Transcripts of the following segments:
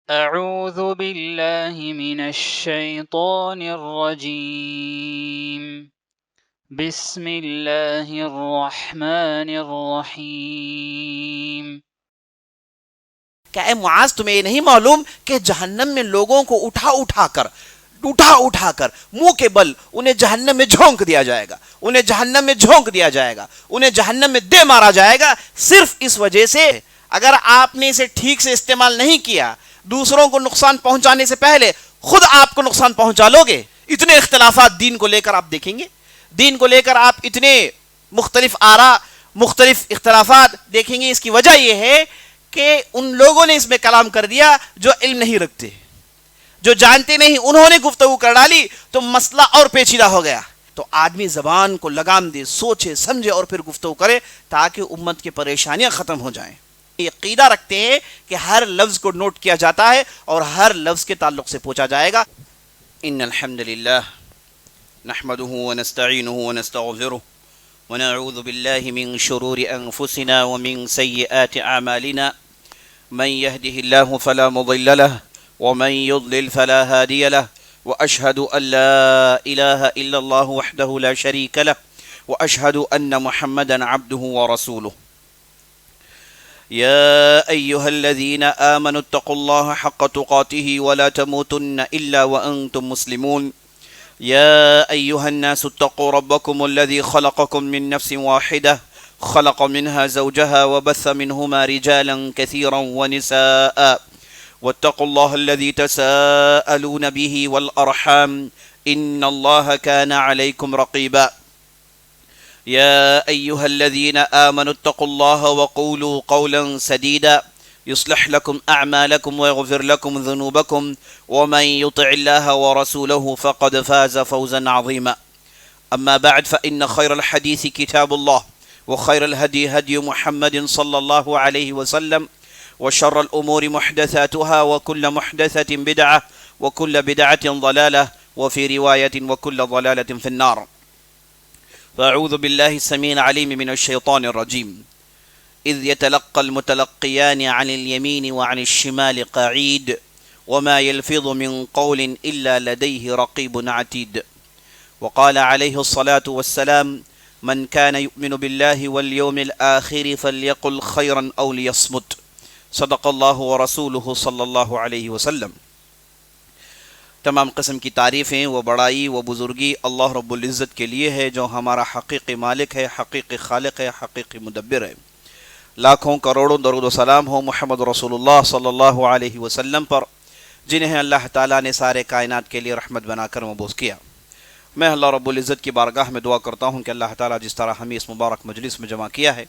أعوذ بالله من الشيطان الرجيم بسم الله الرحمن الرحيم کہ اے معاذ تمہیں یہ نہیں معلوم کہ جہنم میں لوگوں کو اٹھا اٹھا کر منہ کے بل انہیں جہنم میں جھونک دیا جائے گا، انہیں جہنم میں جھونک دیا جائے گا، انہیں جہنم میں دے مارا جائے گا، صرف اس وجہ سے اگر آپ نے اسے ٹھیک سے استعمال نہیں کیا، دوسروں کو نقصان پہنچانے سے پہلے خود آپ کو نقصان پہنچا لو گے۔ اتنے اختلافات دین کو لے کر آپ دیکھیں گے، دین کو لے کر آپ اتنے مختلف آراء، مختلف اختلافات دیکھیں گے۔ اس کی وجہ یہ ہے کہ ان لوگوں نے اس میں کلام کر دیا جو علم نہیں رکھتے، جو جانتے نہیں، انہوں نے گفتگو کر ڈالی تو مسئلہ اور پیچیدہ ہو گیا۔ تو آدمی زبان کو لگام دے، سوچے سمجھے اور پھر گفتگو کرے تاکہ امت کی پریشانیاں ختم ہو جائیں۔ یہ عقیدہ رکھتے ہیں کہ ہر لفظ کو نوٹ کیا جاتا ہے اور ہر لفظ کے تعلق سے پوچھا جائے گا۔ ان الحمد للہ نحمده ونستعینه ونستغفره ونعوذ بالله من شرور انفسنا ومن سيئات اعمالنا من يهده الله فلا مضل له ومن يضلل فلا هادي له واشهد ان لا اله الا الله وحده لا شريك له واشهد ان محمدا عبده ورسوله يا أيها الذين آمنوا اتقوا الله حق تقاته ولا تموتن إلا وأنتم مسلمون يا أيها الناس اتقوا ربكم الذي خلقكم من نفس واحدة خلق منها زوجها وبث منهما رجالا كثيرا ونساء واتقوا الله الذي تساءلون به والأرحام إن الله كان عليكم رقيبا يا أيها الذين آمنوا اتقوا الله وقولوا قولا سديدا يصلح لكم أعمالكم ويغفر لكم ذنوبكم ومن يطع الله ورسوله فقد فاز فوزا عظيما أما بعد فإن خير الحديث كتاب الله وخير الهدي هدي محمد صلى الله عليه وسلم وشر الأمور محدثاتها وكل محدثة بدعة وكل بدعة ضلالة وفي رواية وكل ضلالة في النار فأعوذ بالله السميع العليم من الشيطان الرجيم إذ يتلقى المتلقيان عن اليمين وعن الشمال قعيد وما يلفظ من قول إلا لديه رقيب عتيد وقال عليه الصلاة والسلام من كان يؤمن بالله واليوم الآخر فليقل خيرا أو ليصمت صدق الله ورسوله صلى الله عليه وسلم۔ تمام قسم کی تعریفیں، وہ بڑائی، وہ بزرگی اللہ رب العزت کے لیے ہے جو ہمارا حقیقی مالک ہے، حقیقی خالق ہے، حقیقی مدبر ہے۔ لاکھوں کروڑوں درود و سلام ہو محمد رسول اللہ صلی اللہ علیہ وسلم پر، جنہیں اللہ تعالیٰ نے سارے کائنات کے لیے رحمت بنا کر مبعوث کیا۔ میں اللہ رب العزت کی بارگاہ میں دعا کرتا ہوں کہ اللہ تعالیٰ جس طرح ہمیں اس مبارک مجلس میں جمع کیا ہے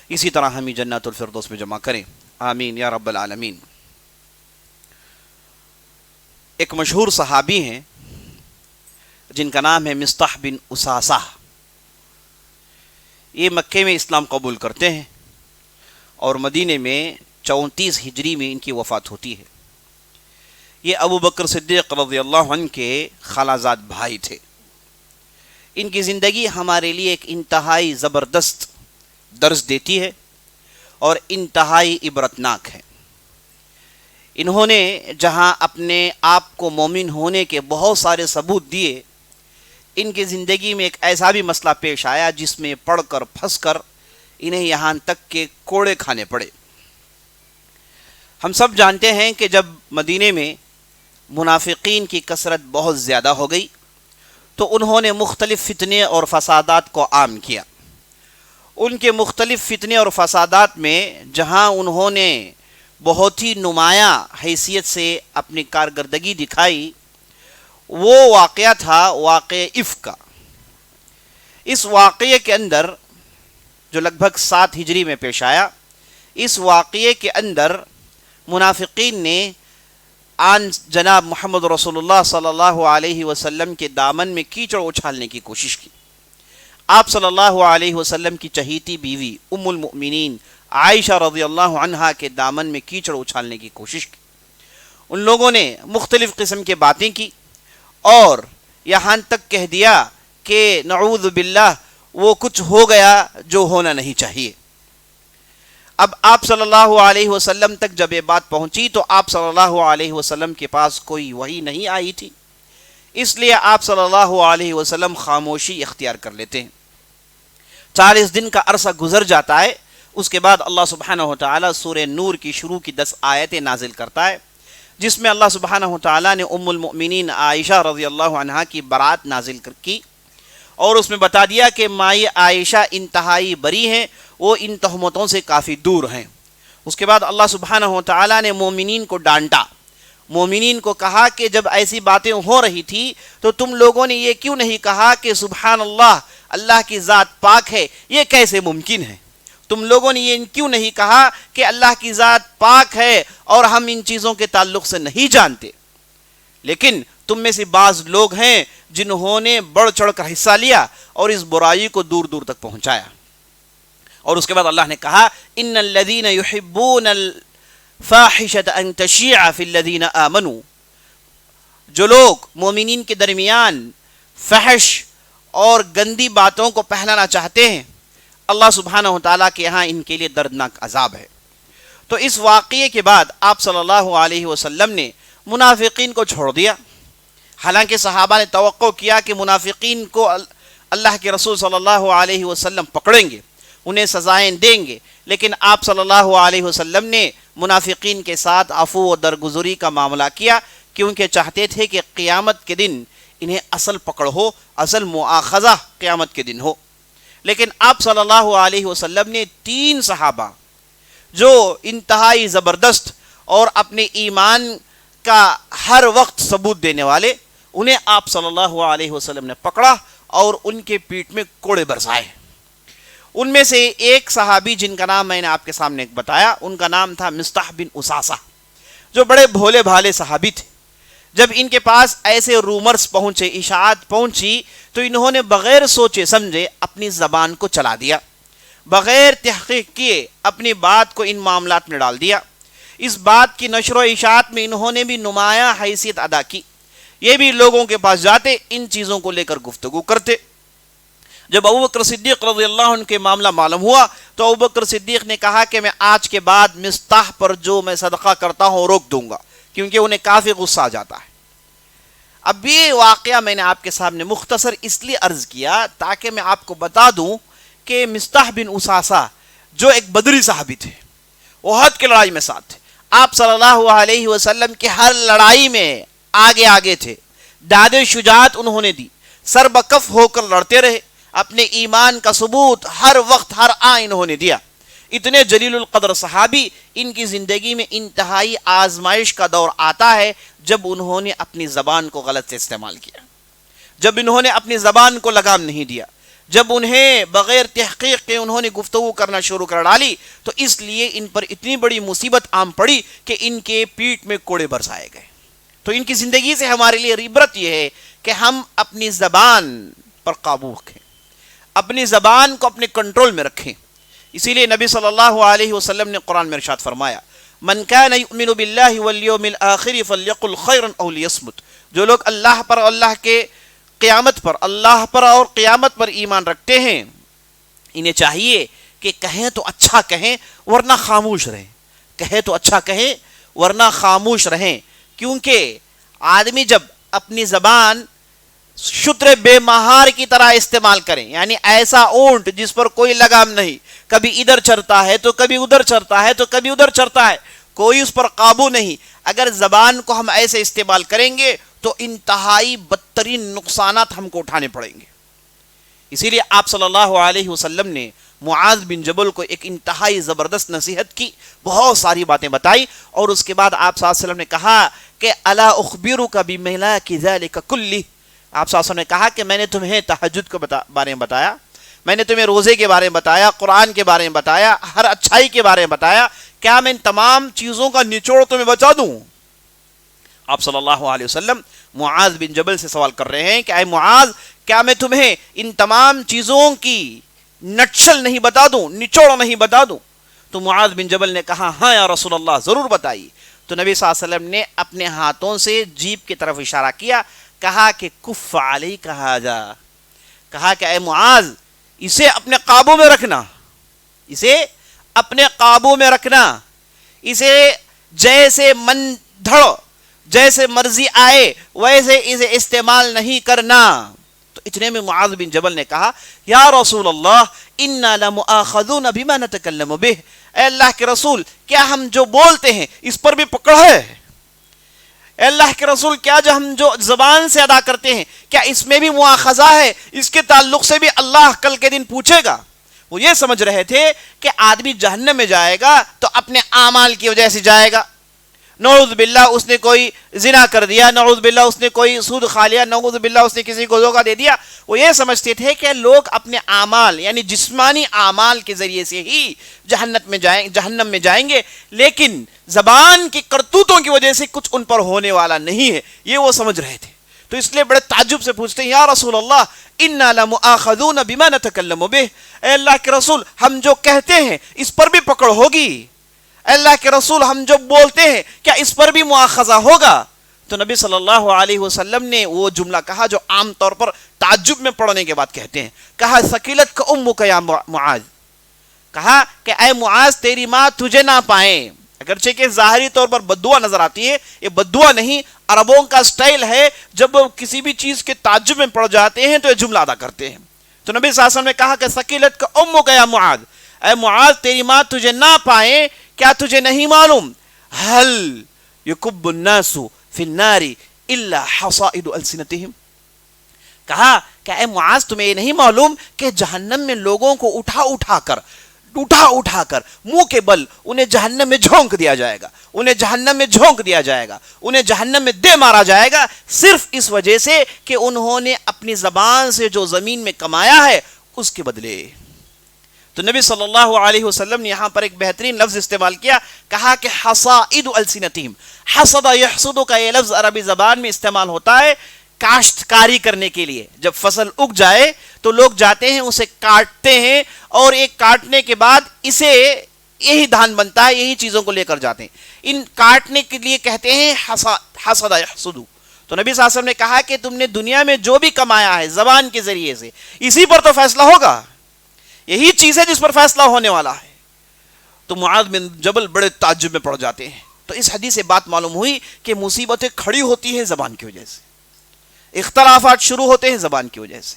اسی طرح ہمیں جنت الفردوس میں جمع کریں، آمین یا رب العالمین۔ ایک مشہور صحابی ہیں جن کا نام ہے مصطح بن اساسہ۔ یہ مکے میں اسلام قبول کرتے ہیں اور مدینے میں 34 ہجری میں ان کی وفات ہوتی ہے۔ یہ ابو بکر صدیق رضی اللہ عنہ کے خالہ زاد بھائی تھے۔ ان کی زندگی ہمارے لیے ایک انتہائی زبردست درس دیتی ہے اور انتہائی عبرتناک ہے۔ انہوں نے جہاں اپنے آپ کو مومن ہونے کے بہت سارے ثبوت دیے، ان کی زندگی میں ایک ایسا بھی مسئلہ پیش آیا جس میں پڑھ کر پھنس کر انہیں یہاں تک کہ کوڑے کھانے پڑے۔ ہم سب جانتے ہیں کہ جب مدینے میں منافقین کی کثرت بہت زیادہ ہو گئی تو انہوں نے مختلف فتنے اور فسادات کو عام کیا۔ ان کے مختلف فتنے اور فسادات میں جہاں انہوں نے بہت ہی نمایاں حیثیت سے اپنی کارکردگی دکھائی، وہ واقعہ تھا واقعہ افک کا۔ اس واقعے کے اندر جو لگ بھگ 7 ہجری میں پیش آیا، اس واقعے کے اندر منافقین نے آن جناب محمد رسول اللہ صلی اللہ علیہ وسلم کے دامن میں کیچڑ اچھالنے کی کوشش کی۔ آپ صلی اللہ علیہ وسلم کی چہیتی بیوی ام المؤمنین عائشہ رضی اللہ عنہا کے دامن میں کیچڑ اچھالنے کی کوشش کی۔ ان لوگوں نے مختلف قسم کے باتیں کی اور یہاں تک کہہ دیا کہ نعوذ باللہ وہ کچھ ہو گیا جو ہونا نہیں چاہیے۔ اب آپ صلی اللہ علیہ وسلم تک جب یہ بات پہنچی تو آپ صلی اللہ علیہ وسلم کے پاس کوئی وحی نہیں آئی تھی، اس لیے آپ صلی اللہ علیہ وسلم خاموشی اختیار کر لیتے ہیں۔ 40 دن کا عرصہ گزر جاتا ہے، اس کے بعد اللہ سبحانہ وتعالی سورہ نور کی شروع کی 10 آیتیں نازل کرتا ہے، جس میں اللہ سبحانہ وتعالی نے ام المؤمنین عائشہ رضی اللہ عنہا کی برات نازل کی، اور اس میں بتا دیا کہ مائی عائشہ انتہائی بری ہیں، وہ ان تہمتوں سے کافی دور ہیں۔ اس کے بعد اللہ سبحانہ وتعالی نے مومنین کو ڈانٹا، مومنین کو کہا کہ جب ایسی باتیں ہو رہی تھی تو تم لوگوں نے یہ کیوں نہیں کہا کہ سبحان اللہ، اللہ کی ذات پاک ہے، یہ کیسے ممکن ہے؟ تم لوگوں نے یہ کیوں نہیں کہا کہ اللہ کی ذات پاک ہے اور ہم ان چیزوں کے تعلق سے نہیں جانتے؟ لیکن تم میں سے بعض لوگ ہیں جنہوں نے بڑھ چڑھ کر حصہ لیا اور اس برائی کو دور دور تک پہنچایا۔ اور اس کے بعد اللہ نے کہا ان الذین یحبون الفاحشۃ ان تشیع فی الذین آمنوا، جو لوگ مومنین کے درمیان فحش اور گندی باتوں کو پھیلانا چاہتے ہیں، اللہ سبحانہ وتعالیٰ کے یہاں ان کے لیے دردناک عذاب ہے۔ تو اس واقعے کے بعد آپ صلی اللہ علیہ وسلم نے منافقین کو چھوڑ دیا۔ حالانکہ صحابہ نے توقع کیا کہ منافقین کو اللہ کے رسول صلی اللہ علیہ وسلم پکڑیں گے، انہیں سزائیں دیں گے، لیکن آپ صلی اللہ علیہ وسلم نے منافقین کے ساتھ عفو و درگزری کا معاملہ کیا، کیونکہ چاہتے تھے کہ قیامت کے دن انہیں اصل پکڑ ہو، اصل مؤاخذہ قیامت کے دن ہو۔ لیکن آپ صلی اللہ علیہ وسلم نے 3 صحابہ جو انتہائی زبردست اور اپنے ایمان کا ہر وقت ثبوت دینے والے، انہیں آپ صلی اللہ علیہ وسلم نے پکڑا اور ان کے پیٹھ میں کوڑے برسائے۔ ان میں سے ایک صحابی جن کا نام میں نے آپ کے سامنے بتایا، ان کا نام تھا مصطح بن اساسہ، جو بڑے بھولے بھالے صحابی تھے۔ جب ان کے پاس ایسے رومرز پہنچے، اشاعت پہنچی، تو انہوں نے بغیر سوچے سمجھے اپنی زبان کو چلا دیا، بغیر تحقیق کیے اپنی بات کو ان معاملات میں ڈال دیا۔ اس بات کی نشر و اشاعت میں انہوں نے بھی نمایاں حیثیت ادا کی، یہ بھی لوگوں کے پاس جاتے، ان چیزوں کو لے کر گفتگو کرتے۔ جب ابوبکر صدیق رضی اللہ عنہ کے معاملہ معلوم ہوا تو ابوبکر صدیق نے کہا کہ میں آج کے بعد مصطح پر جو میں صدقہ کرتا ہوں روک دوں گا، کیونکہ انہیں کافی غصہ آ جاتا ہے۔ اب یہ واقعہ میں نے آپ کے سامنے مختصر اس لیے عرض کیا تاکہ میں آپ کو بتا دوں کہ مصطح بن اساسہ جو ایک بدری صحابی تھے، احد کی لڑائی میں ساتھ تھے، آپ صلی اللہ علیہ وسلم کی ہر لڑائی میں آگے تھے، داد شجاعت انہوں نے دی، سر بکف ہو کر لڑتے رہے، اپنے ایمان کا ثبوت ہر وقت ہر آن انہوں نے دیا۔ اتنے جلیل القدر صحابی، ان کی زندگی میں انتہائی آزمائش کا دور آتا ہے جب انہوں نے اپنی زبان کو غلط سے استعمال کیا، جب انہوں نے اپنی زبان کو لگام نہیں دیا، جب انہیں بغیر تحقیق کے انہوں نے گفتگو کرنا شروع کر ڈالی، تو اس لیے ان پر اتنی بڑی مصیبت عام پڑی کہ ان کے پیٹھ میں کوڑے برسائے گئے۔ تو ان کی زندگی سے ہمارے لیے عبرت یہ ہے کہ ہم اپنی زبان پر قابو رکھیں، اپنی زبان کو اپنے کنٹرول میں رکھیں۔ اسی لیے نبی صلی اللہ علیہ وسلم نے قرآن میں ارشاد فرمایا من کان یؤمن باللہ والیوم الآخر فلیقل خیرا او لیصمت، جو لوگ اللہ پر، اللہ کے قیامت پر، اللہ پر اور قیامت پر ایمان رکھتے ہیں، انہیں چاہیے کہ کہیں تو اچھا کہیں ورنہ خاموش رہیں، کہیں تو اچھا کہیں ورنہ خاموش رہیں، کیونکہ آدمی جب اپنی زبان شتر بے مہار کی طرح استعمال کریں، یعنی ایسا اونٹ جس پر کوئی لگام نہیں، کبھی ادھر چرتا ہے تو کبھی ادھر چرتا ہے تو کبھی ادھر چرتا ہے، کوئی اس پر قابو نہیں، اگر زبان کو ہم ایسے استعمال کریں گے تو انتہائی بدترین نقصانات ہم کو اٹھانے پڑیں گے۔ اسی لیے آپ صلی اللہ علیہ وسلم نے معاذ بن جبل کو ایک انتہائی زبردست نصیحت کی، بہت ساری باتیں بتائی، اور اس کے بعد آپ صلی اللہ علیہ وسلم نے کہا کہ الا اخبرک بملاک ذلک کلہ، آپ صلی اللہ علیہ وسلم نے کہا کہ میں نے تمہیں تہجد کے بارے میں بتایا، میں نے تمہیں روزے کے بارے میں بتایا، قرآن کے بارے میں بتایا، ہر اچھائی کے بارے میں بتایا، کیا میں ان تمام چیزوں کا نچوڑ تمہیں بتا دوں؟ آپ صلی اللہ علیہ وسلم معاذ بن جبل سے سوال کر رہے ہیں کہ اے معاذ، کیا میں تمہیں ان تمام چیزوں کی نٹشل نہیں بتا دوں، نچوڑ نہیں بتا دوں؟ تو معاذ بن جبل نے کہا ہاں یا رسول اللہ، ضرور بتائیے۔ تو نبی صلی اللہ علیہ وسلم نے اپنے ہاتھوں سے جیب کی طرف اشارہ کیا، کہا کہ کف علیک ھذا، کہا کہ اے معاذ، اسے اپنے قابو میں رکھنا، اسے اپنے قابو میں رکھنا، اسے جیسے من دھڑ جیسے مرضی آئے ویسے اسے استعمال نہیں کرنا۔ تو اتنے میں معاذ بن جبل نے کہا یا رسول اللہ انا لمؤاخذون بما نتکلم بہ، اے اللہ کے رسول کیا ہم جو بولتے ہیں اس پر بھی پکڑ ہے؟ اے اللہ کے رسول کیا جو ہم جو زبان سے ادا کرتے ہیں کیا اس میں بھی مؤاخذہ ہے؟ اس کے تعلق سے بھی اللہ کل کے دن پوچھے گا۔ وہ یہ سمجھ رہے تھے کہ آدمی جہنم میں جائے گا تو اپنے اعمال کی وجہ سے جائے گا، نعوذ باللہ اس نے کوئی زنا کر دیا، نعوذ باللہ اس نے کوئی سود کھا لیا، نعوذ باللہ اس نے کسی کو دھوکہ دے دیا۔ وہ یہ سمجھتے تھے کہ لوگ اپنے اعمال یعنی جسمانی اعمال کے ذریعے سے ہی جہنم میں جائیں گے، لیکن زبان کی کرتوتوں کی وجہ سے کچھ ان پر ہونے والا نہیں ہے، یہ وہ سمجھ رہے تھے۔ تو اس لیے بڑے تعجب سے پوچھتے ہیں یا رسول اللہ انا لمؤاخذون بما نتکلم بہ، اے اللہ کے رسول ہم جو کہتے ہیں اس پر بھی پکڑ ہوگی؟ اے اللہ کے رسول ہم جو بولتے ہیں کیا اس پر بھی مؤاخذہ ہوگا؟ تو نبی صلی اللہ علیہ وسلم نے وہ جملہ کہا جو عام طور پر تعجب میں پڑھنے کے بعد کہتے ہیں، کہا ثقلتک امک یا معاذ، کہا کہ اے معاذ تیری ماں تجھے نہ پائیں۔ اگرچہ کہ ظاہری طور پر بددعا نظر آتی ہے، یہ بددعا نہیں، عربوں کا سٹائل ہے جب کسی بھی چیز کے تعجب میں پڑ جاتے ہیں تو یہ جملہ ادا کرتے ہیں۔ تو نبی صلی اللہ علیہ وسلم نے کہا کہ ثقلتک امک یا معاذ، اے معاذ تیری ماں تجھے نہ پائیں، کیا تجھے نہیں معلوم هل يكب الناس في النار الا حصائد السنتهم، کہا کہ اے معاذ تمہیں یہ نہیں معلوم کہ جہنم میں لوگوں کو اٹھا اٹھا کر منہ کے بل انہیں جہنم میں جھونک دیا جائے گا، انہیں جہنم میں جھونک دیا جائے گا، انہیں جہنم میں دے مارا جائے گا، صرف اس وجہ سے کہ انہوں نے اپنی زبان سے جو زمین میں کمایا ہے اس کے بدلے۔ تو نبی صلی اللہ علیہ وسلم نے یہاں پر ایک بہترین لفظ استعمال کیا، کہا کہ حصائد السنتہم، حسد یحسد کا یہ لفظ عربی زبان میں استعمال ہوتا ہے کاشتکاری کرنے کے لیے۔ جب فصل اگ جائے تو لوگ جاتے ہیں اسے کاٹتے ہیں، اور ایک کاٹنے کے بعد اسے یہی دھان بنتا ہے، یہی چیزوں کو لے کر جاتے ہیں، ان کاٹنے کے لیے کہتے ہیں حسد یحسد۔ تو نبی صلی اللہ علیہ وسلم نے کہا کہ تم نے دنیا میں جو بھی کمایا ہے زبان کے ذریعے سے اسی پر تو فیصلہ ہوگا، یہی چیز ہے جس پر فیصلہ ہونے والا ہے۔ تو معاذ بن جبل بڑے تعجب میں پڑ جاتے ہیں۔ تو اس حدیث سے بات معلوم ہوئی کہ مصیبتیں کھڑی ہوتی ہیں زبان کی وجہ سے، اختلافات شروع ہوتے ہیں زبان کی وجہ سے،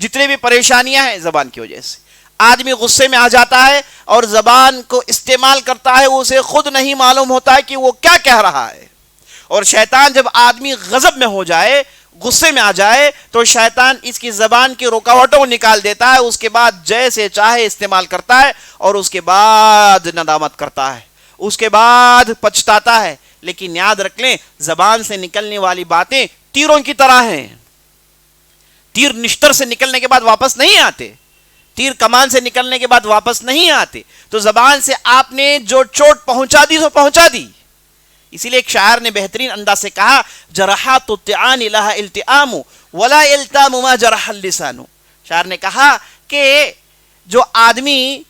جتنے بھی پریشانیاں ہیں زبان کی وجہ سے۔ آدمی غصے میں آ جاتا ہے اور زبان کو استعمال کرتا ہے، اسے خود نہیں معلوم ہوتا ہے کہ وہ کیا کہہ رہا ہے۔ اور شیطان جب آدمی غضب میں ہو جائے، غصے میں آ جائے، تو شیطان اس کی زبان کی رکاوٹوں کو نکال دیتا ہے، اس کے بعد جیسے چاہے استعمال کرتا ہے، اور اس کے بعد ندامت کرتا ہے، اس کے بعد پچھتاتا ہے۔ لیکن یاد رکھ لیں زبان سے نکلنے والی باتیں تیروں کی طرح ہیں، تیر نشتر سے نکلنے کے بعد واپس نہیں آتے، تیر کمان سے نکلنے کے بعد واپس نہیں آتے۔ تو زبان سے آپ نے جو چوٹ پہنچا دی تو پہنچا دی۔ اسی لیے ایک شاعر نے بہترین انداز سے کہا جرحات الطعان لها التئام ولا التام ما جرح اللسان۔ شاعر نے کہا کہ جو آدمی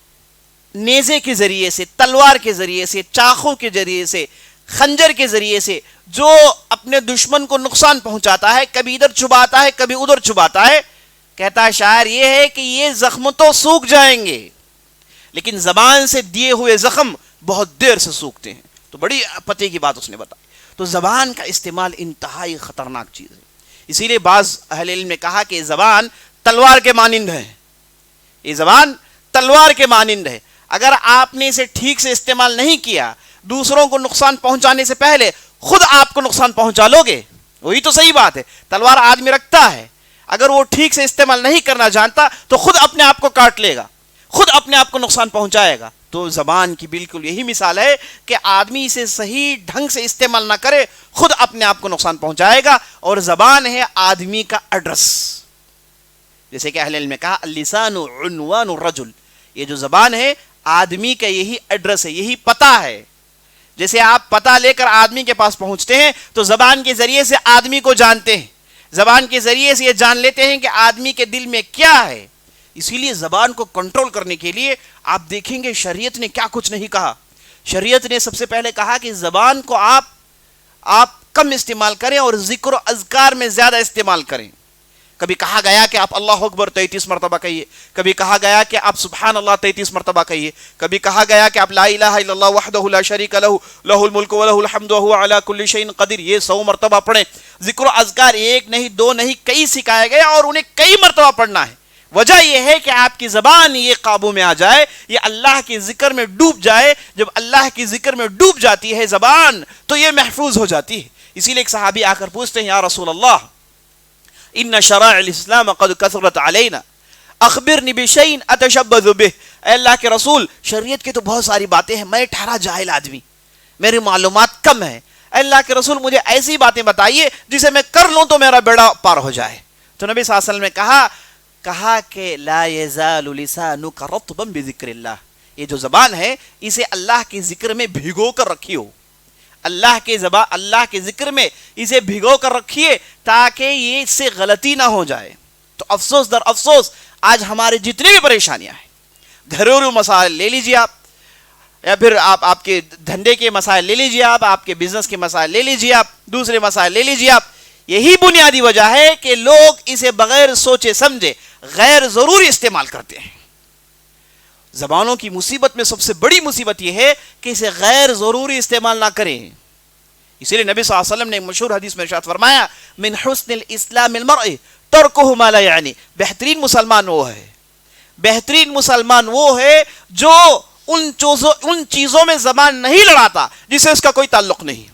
نیزے کے ذریعے سے، تلوار کے ذریعے سے، چاقو کے ذریعے سے، خنجر کے ذریعے سے جو اپنے دشمن کو نقصان پہنچاتا ہے، کبھی ادھر چھباتا ہے کبھی ادھر چھباتا ہے، کہتا ہے شاعر یہ ہے کہ یہ زخم تو سوکھ جائیں گے لیکن زبان سے دیے ہوئے زخم بہت دیر سے سوکھتے ہیں۔ تو بڑی پتے کی بات اس نے بتائی۔ تو زبان کا استعمال انتہائی خطرناک چیز ہے، اسی لیے بعض اہل علم نے کہا کہ زبان تلوار کے مانند ہے، یہ زبان تلوار کے مانند ہے، اگر آپ نے اسے ٹھیک سے استعمال نہیں کیا، دوسروں کو نقصان پہنچانے سے پہلے خود آپ کو نقصان پہنچا لو گے۔ وہی تو صحیح بات ہے، تلوار آدمی رکھتا ہے، اگر وہ ٹھیک سے استعمال نہیں کرنا جانتا تو خود اپنے آپ کو کاٹ لے گا، خود اپنے آپ کو نقصان پہنچائے گا۔ تو زبان کی بالکل یہی مثال ہے کہ آدمی اسے صحیح ڈھنگ سے استعمال نہ کرے خود اپنے آپ کو نقصان پہنچائے گا۔ اور زبان ہے آدمی کا ایڈریس، جیسے کہ اہل علم نے کہا اللسان عنوان الرجل، یہ جو زبان ہے آدمی کا یہی ایڈریس ہے، یہی پتہ ہے۔ جیسے آپ پتہ لے کر آدمی کے پاس پہنچتے ہیں تو زبان کے ذریعے سے آدمی کو جانتے ہیں، زبان کے ذریعے سے یہ جان لیتے ہیں کہ آدمی کے دل میں کیا ہے۔ اسی لیے زبان کو کنٹرول کرنے کے لیے آپ دیکھیں گے شریعت نے کیا کچھ نہیں کہا۔ شریعت نے سب سے پہلے کہا کہ زبان کو آپ کم استعمال کریں اور ذکر و اذکار میں زیادہ استعمال کریں۔ کبھی کہا گیا کہ آپ اللہ اکبر 33 مرتبہ کہیے، کبھی کہا گیا کہ آپ سبحان اللہ 33 مرتبہ کہیے، کبھی کہا گیا کہ آپ لا الہ الا اللہ وحدہ لا شریک لہ لہ الملک ولہ الحمد وہو علی کل شیء قدیر، یہ 100 مرتبہ پڑھیں۔ ذکر و اذکار ایک نہیں دو نہیں کئی سکھائے گئے اور انہیں کئی مرتبہ پڑھنا ہے۔ وجہ یہ ہے کہ آپ کی زبان یہ قابو میں آ جائے، یہ اللہ کے ذکر میں ڈوب جائے۔ جب اللہ کے ذکر میں ڈوب جاتی ہے زبان تو یہ محفوظ ہو جاتی ہے۔ اسی لیے ایک صحابی آ کر پوچھتے ہیں یا رسول اللہ ان شرائع الاسلام قد کثرت علینا اخبرنی بشیء اتشبث بہ، اے اللہ کے رسول شریعت کی تو بہت ساری باتیں ہیں، میں ٹھہرا جاہل آدمی، میری معلومات کم ہے، اے اللہ کے رسول مجھے ایسی باتیں بتائیے جسے میں کر لوں تو میرا بیڑا پار ہو جائے۔ تو نبی صلی اللہ علیہ وسلم نے کہا کہ لا یزال لسانک رطبا بذکر اللہ، یہ جو زبان ہے اسے اللہ کے ذکر میں بھگو کر رکھی ہو، اللہ کے ذکر میں اسے بھگو کر رکھیے تاکہ یہ اس سے غلطی نہ ہو جائے۔ تو افسوس در افسوس آج ہمارے جتنی بھی پریشانیاں ہیں، گھریلو مسائل لے لیجیے آپ، یا پھر آپ کے دھندے کے مسائل لے لیجیے آپ کے بزنس کے مسائل لے لیجیے آپ، دوسرے مسائل لے لیجیے آپ، یہی بنیادی وجہ ہے کہ لوگ اسے بغیر سوچے سمجھے غیر ضروری استعمال کرتے ہیں۔ زبانوں کی مصیبت میں سب سے بڑی مصیبت یہ ہے کہ اسے غیر ضروری استعمال نہ کریں۔ اسی لیے نبی صلی اللہ علیہ وسلم نے مشہور حدیث میں ارشاد فرمایا من حسن الاسلام المرء ترکہ ما لا یعنی، بہترین مسلمان وہ ہے جو ان چیزوں میں زبان نہیں لڑاتا جسے اس کا کوئی تعلق نہیں،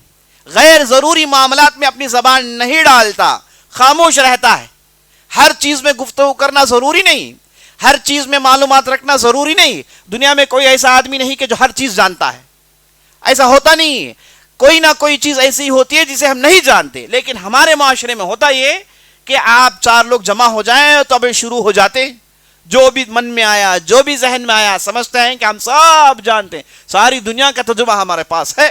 غیر ضروری معاملات میں اپنی زبان نہیں ڈالتا، خاموش رہتا ہے۔ ہر چیز میں گفتگو کرنا ضروری نہیں، ہر چیز میں معلومات رکھنا ضروری نہیں۔ دنیا میں کوئی ایسا آدمی نہیں کہ جو ہر چیز جانتا ہے، ایسا ہوتا نہیں۔ کوئی نہ کوئی چیز ایسی ہوتی ہے جسے ہم نہیں جانتے، لیکن ہمارے معاشرے میں ہوتا یہ کہ آپ 4 لوگ جمع ہو جائیں تو اب شروع ہو جاتے، جو بھی من میں آیا جو بھی ذہن میں آیا سمجھتے ہیں کہ ہم سب جانتے ہیں، ساری دنیا کا تجربہ ہمارے پاس ہے۔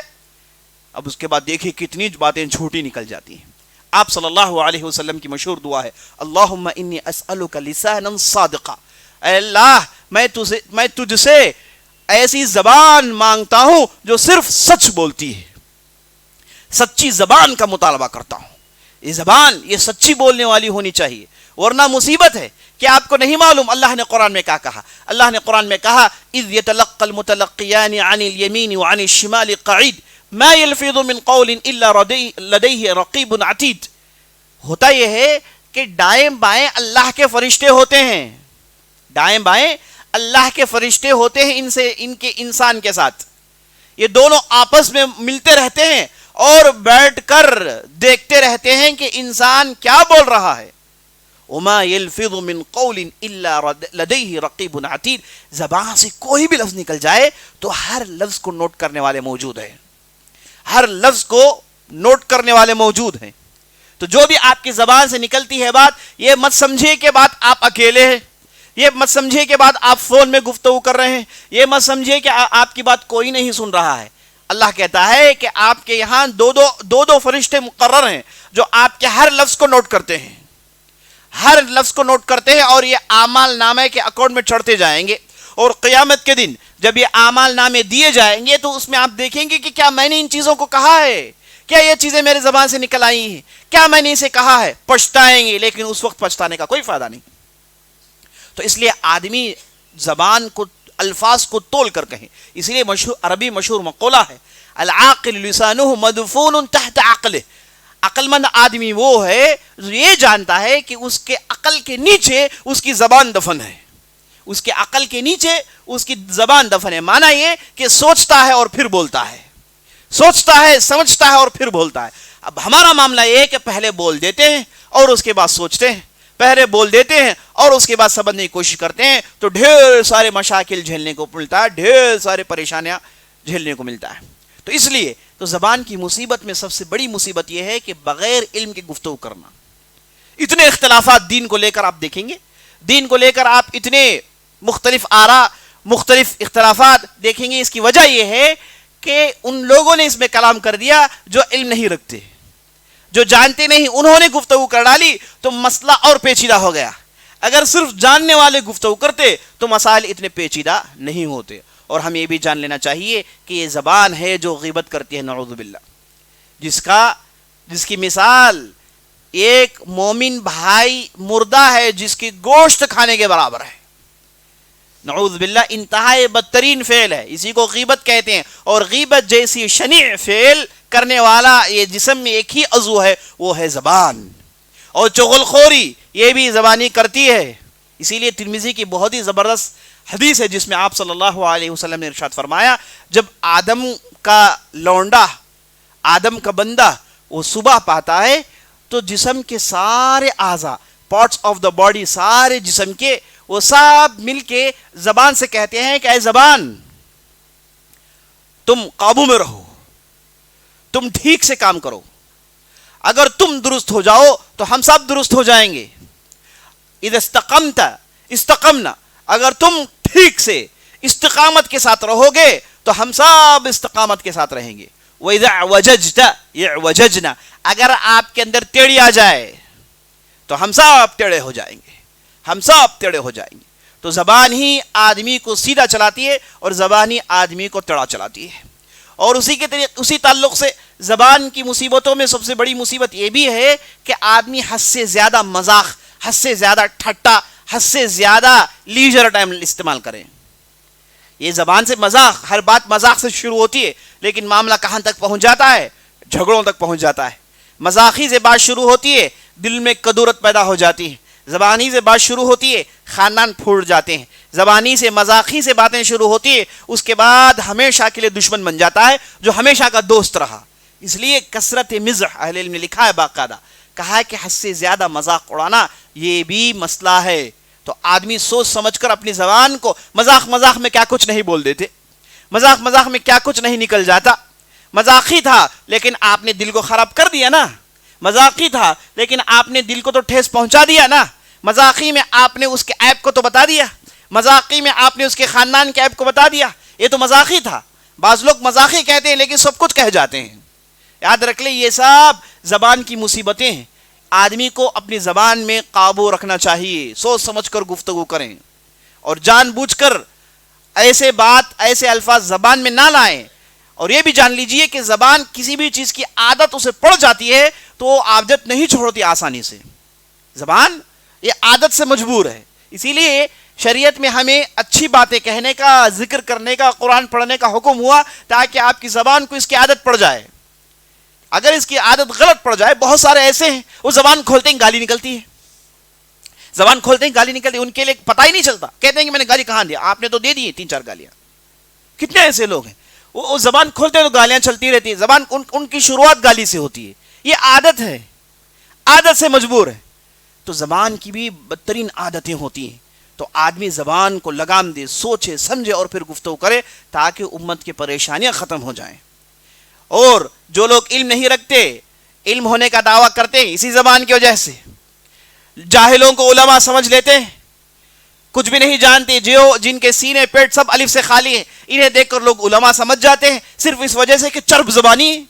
اب اس کے بعد دیکھیں کتنی باتیں جھوٹی نکل جاتی ہیں۔ آپ صلی اللہ علیہ وسلم کی مشہور دعا ہے اللہم انی اسألک لسانا صادقا، اے اللہ میں تجھ سے ایسی زبان مانگتا ہوں جو صرف سچ بولتی ہے، سچی زبان کا مطالبہ کرتا ہوں۔ یہ زبان یہ سچی بولنے والی ہونی چاہیے، ورنہ مصیبت ہے کہ آپ کو نہیں معلوم اللہ نے قرآن میں کیا کہا۔ اللہ نے قرآن میں کہا اذ یتلقى المتلقیان عن الیمین وعن الشمال قعید ما یلفظ من قول الا لدیہ رقیب عتید۔ ہوتا یہ ہے کہ دائیں بائیں اللہ کے فرشتے ہوتے ہیں، دائیں بائیں اللہ کے فرشتے ہوتے ہیں ان کے انسان کے ساتھ، یہ دونوں آپس میں ملتے رہتے ہیں اور بیٹھ کر دیکھتے رہتے ہیں کہ انسان کیا بول رہا ہے۔ وما يلفظ من قول الا لديه رقيب عتيد، زبان سے کوئی بھی لفظ نکل جائے تو ہر لفظ کو نوٹ کرنے والے موجود ہیں، ہر لفظ کو نوٹ کرنے والے موجود ہیں۔ تو جو بھی آپ کی زبان سے نکلتی ہے بات، یہ مت سمجھے کہ بات آپ اکیلے ہیں، یہ مت سمجھے کہ بات آپ فون میں گفتگو کر رہے ہیں، یہ مت سمجھے کہ آپ کی بات کوئی نہیں سن رہا ہے۔ اللہ کہتا ہے کہ آپ کے یہاں دو فرشتے مقرر ہیں جو آپ کے ہر لفظ کو نوٹ کرتے ہیں، ہر لفظ کو نوٹ کرتے ہیں، اور یہ اعمال نامے کے اکاؤنٹ میں چڑھتے جائیں گے۔ اور قیامت کے دن جب یہ اعمال نامے دیے جائیں گے تو اس میں آپ دیکھیں گے کہ کیا میں نے ان چیزوں کو کہا ہے، کیا یہ چیزیں میرے زبان سے نکل آئی ہیں، کیا میں نے اسے کہا ہے۔ پچھتائیں گے، لیکن اس وقت پچھتانے کا کوئی فائدہ نہیں۔ تو اس لیے آدمی زبان کو الفاظ کو تول کر کہیں۔ اس لیے عربی مشہور مقولہ ہے العاقل لسانہ مدفون تحت عقلہ، عقل مند آدمی وہ ہے جو یہ جانتا ہے کہ اس کے عقل کے نیچے اس کی زبان دفن ہے، اس کے عقل کے نیچے اس کی زبان دفن ہے۔ معنی یہ کہ سوچتا ہے اور پھر بولتا ہے، سوچتا ہے سمجھتا ہے اور پھر بولتا ہے۔ اب ہمارا معاملہ یہ ہے کہ پہلے بول دیتے ہیں اور اس کے بعد سوچتے ہیں، پہلے بول دیتے ہیں اور اس کے بعد سمجھنے کی کوشش کرتے ہیں، تو ڈھیر سارے مشاکل جھیلنے کو ملتا ہے، ڈھیر سارے پریشانیاں جھیلنے کو ملتا ہے۔ تو اس لیے تو زبان کی مصیبت میں سب سے بڑی مصیبت یہ ہے کہ بغیر علم کے گفتگو کرنا۔ اتنے اختلافات دین کو لے کر آپ دیکھیں گے، دین کو لے کر آپ اتنے مختلف آراء مختلف اختلافات دیکھیں گے۔ اس کی وجہ یہ ہے کہ ان لوگوں نے اس میں کلام کر دیا جو علم نہیں رکھتے، جو جانتے نہیں، انہوں نے گفتگو کر ڈالی تو مسئلہ اور پیچیدہ ہو گیا۔ اگر صرف جاننے والے گفتگو کرتے تو مسائل اتنے پیچیدہ نہیں ہوتے۔ اور ہم یہ بھی جان لینا چاہیے کہ یہ زبان ہے جو غیبت کرتی ہے، نعوذ باللہ، جس کی مثال ایک مومن بھائی مردہ ہے جس کی گوشت کھانے کے برابر ہے. نعوذ باللہ انتہائی بدترین فعل ہے, اسی کو غیبت کہتے ہیں. اور غیبت جیسی شنیع فعل کرنے والا یہ جسم میں ایک ہی عضو ہے, وہ ہے زبان. اور چغل خوری یہ بھی زبانی کرتی ہے. اسی لیے ترمذی کی بہت ہی زبردست حدیث ہے جس میں آپ صلی اللہ علیہ وسلم نے ارشاد فرمایا, جب آدم کا لونڈا, آدم کا بندہ وہ صبح پاتا ہے تو جسم کے سارے اعضاء, پارٹس آف دا باڈی, سارے جسم کے وہ سب مل کے زبان سے کہتے ہیں کہ اے زبان تم قابو میں رہو, تم ٹھیک سے کام کرو, اگر تم درست ہو جاؤ تو ہم سب درست ہو جائیں گے. اذا استقمت استقمنا, اگر تم ٹھیک سے استقامت کے ساتھ رہو گے تو ہم سب استقامت کے ساتھ رہیں گے. وَإِذَا اعْوَجَجْتَ يَعْوَجَجْنَا, اگر آپ کے اندر ٹیڑھی آ جائے تو ہم سب ٹیڑھے ہو جائیں گے, ہم سب ٹیڑھے ہو جائیں گے. تو زبان ہی آدمی کو سیدھا چلاتی ہے اور زبان ہی آدمی کو ٹیڑھا چلاتی ہے. اور اسی تعلق سے زبان کی مصیبتوں میں سب سے بڑی مصیبت یہ بھی ہے کہ آدمی حد سے زیادہ مذاق, حد سے زیادہ ٹھٹا, حد سے زیادہ لیجر ٹائم استعمال کریں. یہ زبان سے مذاق, ہر بات مذاق سے شروع ہوتی ہے, لیکن معاملہ کہاں تک پہنچ جاتا ہے؟ جھگڑوں تک پہنچ جاتا ہے. مذاقی سے بات شروع ہوتی ہے, دل میں کدورت پیدا ہو جاتی ہے. زبانی سے بات شروع ہوتی ہے, خاندان پھوٹ جاتے ہیں. زبانی سے مذاقی سے باتیں شروع ہوتی ہے, اس کے بعد ہمیشہ کے لیے دشمن بن جاتا ہے جو ہمیشہ کا دوست رہا. اس لیے کثرت مزح, اہل علم نے لکھا ہے باقاعدہ, کہا ہے کہ حد سے زیادہ مذاق اڑانا یہ بھی مسئلہ ہے. تو آدمی سوچ سمجھ کر اپنی زبان کو, مذاق میں کیا کچھ نہیں بول دیتے, مذاق میں کیا کچھ نہیں نکل جاتا. مذاقی تھا لیکن آپ نے دل کو خراب کر دیا نا, مذاقی تھا لیکن آپ نے دل کو تو ٹھیس پہنچا دیا نا. مذاقی میں آپ نے اس کے عیب کو تو بتا دیا, مذاقی میں آپ نے اس کے خاندان کے عیب کو بتا دیا, یہ تو مذاقی تھا. بعض لوگ مذاقی کہتے ہیں لیکن سب کچھ کہہ جاتے ہیں. یاد رکھ لیں یہ سب زبان کی مصیبتیں ہیں. آدمی کو اپنی زبان میں قابو رکھنا چاہیے, سوچ سمجھ کر گفتگو کریں اور جان بوجھ کر ایسے بات, ایسے الفاظ زبان میں نہ لائیں. اور یہ بھی جان لیجئے کہ زبان کسی بھی چیز کی عادت اسے پڑ جاتی ہے تو وہ عادت نہیں چھوڑتی آسانی سے. زبان یہ عادت سے مجبور ہے. اسی لیے شریعت میں ہمیں اچھی باتیں کہنے کا, ذکر کرنے کا, قرآن پڑھنے کا حکم ہوا تاکہ آپ کی زبان کو اس کی عادت پڑ جائے. اگر اس کی عادت غلط پڑ جائے, بہت سارے ایسے ہیں وہ زبان کھولتے ہیں گالی نکلتی ہے, زبان کھولتے ہیں گالی نکلتی ہے, ان کے لیے پتہ ہی نہیں چلتا, کہتے ہیں کہ میں نے گالی کہاں دیا, آپ نے تو دے دی 3-4 گالیاں. کتنے ایسے لوگ ہیں وہ زبان کھولتے ہیں تو گالیاں چلتی رہتی ہیں, زبان ان کی شروعات گالی سے ہوتی ہے. یہ عادت ہے, عادت سے مجبور ہے. تو زبان کی بھی بدترین عادتیں ہوتی ہیں. تو آدمی زبان کو لگام دے, سوچے سمجھے اور پھر گفتگو کرے تاکہ امت کی پریشانیاں ختم ہو جائیں. اور جو لوگ علم نہیں رکھتے, علم ہونے کا دعویٰ کرتے ہیں اسی زبان کی وجہ سے, جاہلوں کو علماء سمجھ لیتے ہیں, کچھ بھی نہیں جانتے, جن کے سینے پیٹ سب الف سے خالی ہیں, انہیں دیکھ کر لوگ علماء سمجھ جاتے ہیں صرف اس وجہ سے کہ چرب زبانی ہے,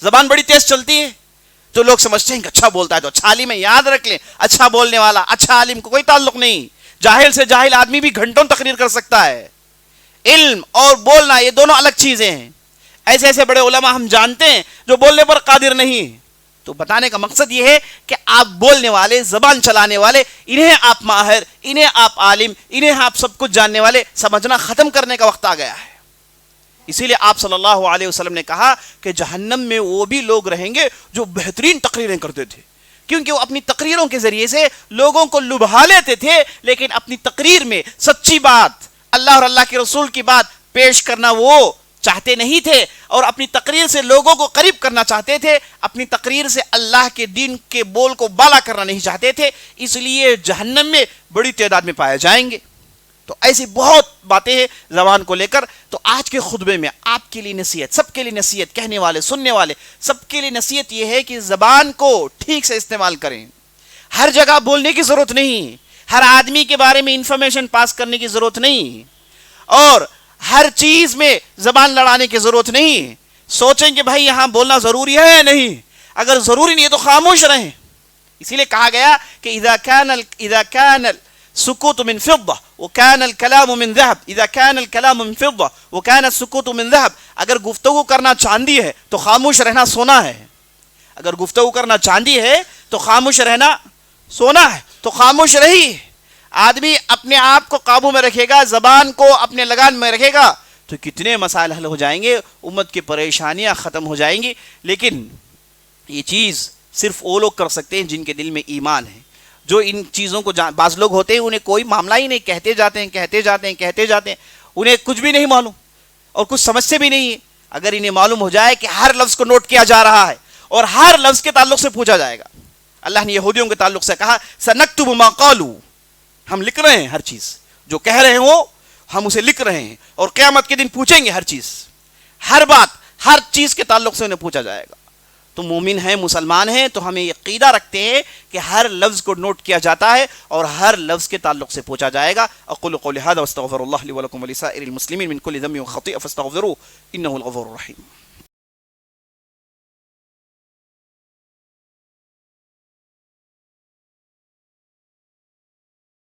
زبان بڑی تیز چلتی ہے. تو لوگ سمجھتے ہیں کہ اچھا بولتا ہے تو اچھا عالم ہے. یاد رکھ لیں, اچھا بولنے والا اچھا عالم کو کوئی تعلق نہیں. جاہل سے جاہل آدمی بھی گھنٹوں تقریر کر سکتا ہے. علم اور بولنا یہ دونوں الگ چیزیں ہیں. ایسے ایسے بڑے علماء ہم جانتے ہیں جو بولنے پر قادر نہیں. تو بتانے کا مقصد یہ ہے کہ آپ بولنے والے, زبان چلانے والے, انہیں آپ ماہر, انہیں آپ عالم, انہیں آپ سب کچھ جاننے والے سمجھنا ختم کرنے کا وقت آ گیا ہے. اسی لیے آپ صلی اللہ علیہ وسلم نے کہا کہ جہنم میں وہ بھی لوگ رہیں گے جو بہترین تقریریں کرتے تھے, کیونکہ وہ اپنی تقریروں کے ذریعے سے لوگوں کو لبھا لیتے تھے, لیکن اپنی تقریر میں سچی بات, اللہ اور اللہ کے رسول کی بات پیش کرنا وہ چاہتے نہیں تھے, اور اپنی تقریر سے لوگوں کو قریب کرنا چاہتے تھے, اپنی تقریر سے اللہ کے دین کے بول کو بالا کرنا نہیں چاہتے تھے. اس لیے جہنم میں بڑی تعداد میں پائے جائیں گے. تو ایسی بہت باتیں ہیں زبان کو لے کر. تو آج کے خطبے میں آپ کے لیے نصیحت, سب کے لیے نصیحت, کہنے والے سننے والے سب کے لیے نصیحت یہ ہے کہ زبان کو ٹھیک سے استعمال کریں. ہر جگہ بولنے کی ضرورت نہیں, ہر آدمی کے بارے میں انفارمیشن پاس کرنے کی ضرورت نہیں, اور ہر چیز میں زبان لڑانے کی ضرورت نہیں. سوچیں کہ بھائی یہاں بولنا ضروری ہے یا نہیں, اگر ضروری نہیں ہے تو خاموش رہیں. اسی لیے کہا گیا کہ اذا كان السكوت من فضة وكان الكلام من ذهب, اذا كان الكلام من فضة وكان السكوت من ذهب. اگر گفتگو کرنا چاندی ہے تو خاموش رہنا سونا ہے, اگر گفتگو کرنا چاندی ہے تو خاموش رہنا سونا ہے، تو خاموش رہی. آدمی اپنے آپ کو قابو میں رکھے گا، زبان کو اپنے لگان میں رکھے گا تو کتنے مسائل حل ہو جائیں گے، امت کی پریشانیاں ختم ہو جائیں گی. لیکن یہ چیز صرف وہ لوگ کر سکتے ہیں جن کے دل میں ایمان ہے، جو ان چیزوں کو بعض لوگ ہوتے ہیں انہیں کوئی معاملہ ہی نہیں، کہتے جاتے ہیں، انہیں کچھ بھی نہیں معلوم اور کچھ سمجھتے بھی نہیں ہے. اگر انہیں معلوم ہو جائے کہ ہر لفظ کو نوٹ کیا جا رہا ہے اور ہر لفظ کے تعلق سے پوچھا جائے گا. اللہ نے یہودیوں کے تعلق سے کہا سنکتب ما قالوا، ہم لکھ رہے ہیں ہر چیز جو کہہ رہے ہیں وہ ہم اسے لکھ رہے ہیں، اور قیامت کے دن پوچھیں گے ہر چیز، ہر بات، ہر چیز کے تعلق سے انہیں پوچھا جائے گا. تو مومن ہیں، مسلمان ہیں، تو ہمیں عقیدہ رکھتے ہیں کہ ہر لفظ کو نوٹ کیا جاتا ہے اور ہر لفظ کے تعلق سے پوچھا جائے گا. اقول قولی هذا واستغفر الله لي ولكم ولسائر المسلمين من كل ذنب وخطيئة فاستغفروه انه الغفور الرحيم.